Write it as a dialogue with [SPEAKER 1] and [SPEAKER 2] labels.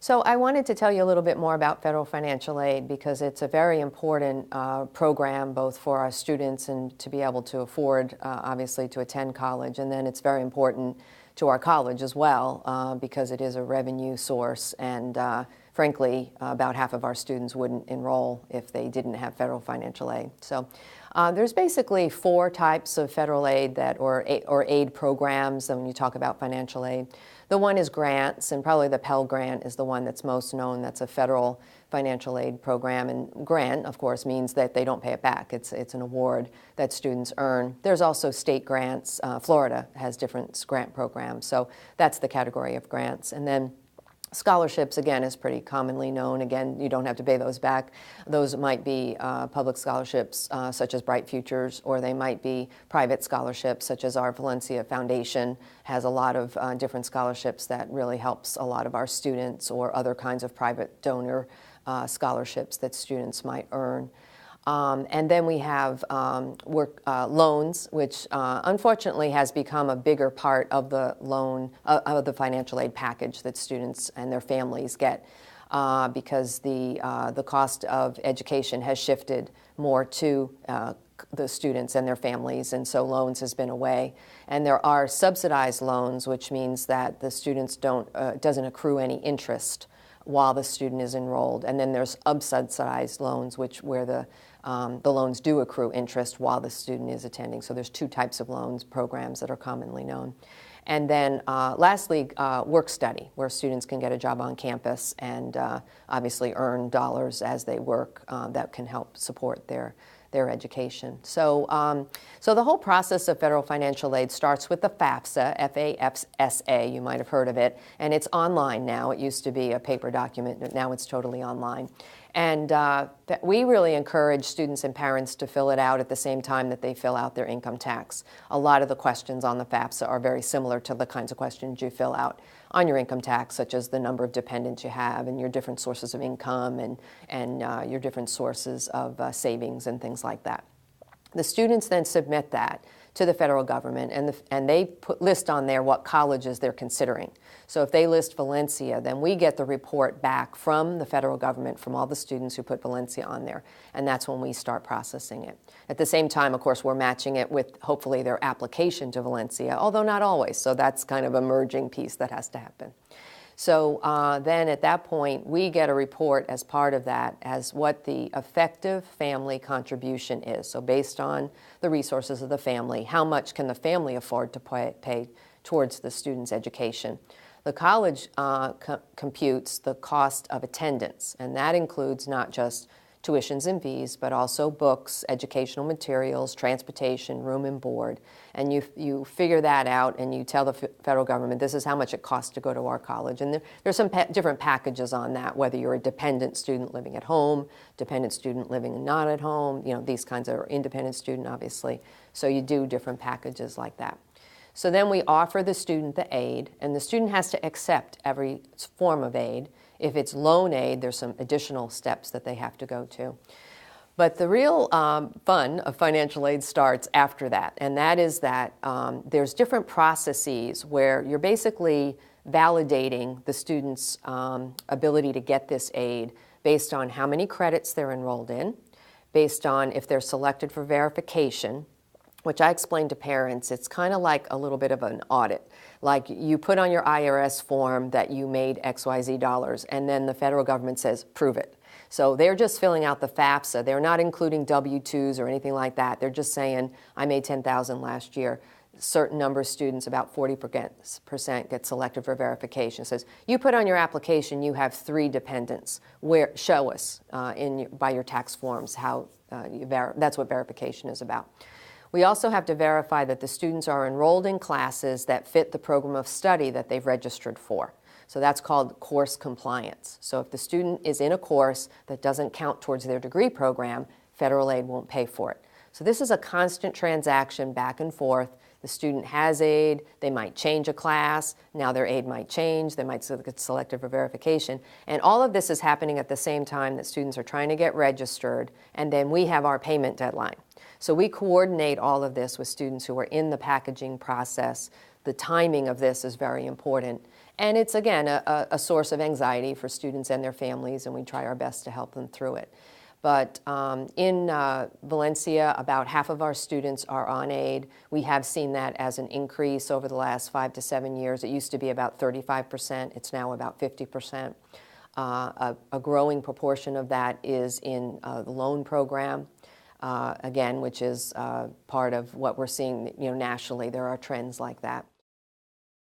[SPEAKER 1] So I wanted to tell you a little bit more about federal financial aid because it's a very important program both for our students and to be able to afford, obviously, to attend college. And then it's very important to our college as well because it is a revenue source. And frankly, about half of our students wouldn't enroll if they didn't have federal financial aid. So there's basically 4 types of federal aid or aid programs when you talk about financial aid. The one is grants, and probably the Pell Grant is the one that's most known. That's a federal financial aid program, and grant, of course, means that they don't pay it back. It's an award that students earn. There's also state grants. Florida has different grant programs, so that's the category of grants. And then scholarships, again, is pretty commonly known. Again, you don't have to pay those back. Those might be public scholarships such as Bright Futures, or they might be private scholarships such as our Valencia Foundation has a lot of different scholarships that really helps a lot of our students, or other kinds of private donor scholarships that students might earn. And then we have loans, which unfortunately has become a bigger part of the of the financial aid package that students and their families get because the cost of education has shifted more to the students and their families, and so loans has been a way. And there are subsidized loans, which means that the students doesn't accrue any interest while the student is enrolled. And then there's unsubsidized loans, where the loans do accrue interest while the student is attending. So there's 2 types of loans programs that are commonly known. And then lastly, work study, where students can get a job on campus and obviously earn dollars as they work that can help support their education. So, so the whole process of federal financial aid starts with the FAFSA, F-A-F-S-A, you might have heard of it, and it's online now. It used to be a paper document, but now it's totally online. And we really encourage students and parents to fill it out at the same time that they fill out their income tax. A lot of the questions on the FAFSA are very similar to the kinds of questions you fill out on your income tax, such as the number of dependents you have and your different sources of income and your different sources of savings and things like that. The students then submit that to the federal government, and they list on there what colleges they're considering. So if they list Valencia, then we get the report back from the federal government from all the students who put Valencia on there, and that's when we start processing it. At the same time, of course, we're matching it with hopefully their application to Valencia, although not always, so that's kind of a merging piece that has to happen. So then at that point, we get a report as part of that as what the effective family contribution is. So based on the resources of the family, how much can the family afford to pay towards the student's education? The college computes the cost of attendance, and that includes not just tuitions and fees, but also books, educational materials, transportation, room and board. And you figure that out and you tell the federal government, this is how much it costs to go to our college. And there's some different packages on that, whether you're a dependent student living at home, dependent student living not at home, these kinds of independent student, obviously. So you do different packages like that. So then we offer the student the aid, and the student has to accept every form of aid. If it's loan aid, there's some additional steps that they have to go to. But the real fun of financial aid starts after that, and that is that there's different processes where you're basically validating the student's ability to get this aid based on how many credits they're enrolled in, based on if they're selected for verification, which I explain to parents. It's kind of like a little bit of an audit. Like you put on your IRS form that you made XYZ dollars, and then the federal government says, prove it. So they're just filling out the FAFSA. They're not including W-2s or anything like that. They're just saying, I made $10,000 last year. A certain number of students, about 40%, get selected for verification. It says, you put on your application, you have 3 dependents. Show us by your tax forms how that's what verification is about. We also have to verify that the students are enrolled in classes that fit the program of study that they've registered for. So that's called course compliance. So if the student is in a course that doesn't count towards their degree program, federal aid won't pay for it. So this is a constant transaction back and forth. The student has aid, they might change a class, now their aid might change, they might get selected for verification. And all of this is happening at the same time that students are trying to get registered, and then we have our payment deadline. So we coordinate all of this with students who are in the packaging process. the timing of this is very important. And it's, again, a source of anxiety for students and their families, and we try our best to help them through it. But in Valencia, about half of our students are on aid. We have seen that as an increase over the last 5 to 7 years. It used to be about 35%. It's now about 50%. A growing proportion of that is in the loan program, again, which is part of what we're seeing, nationally. There are trends like that.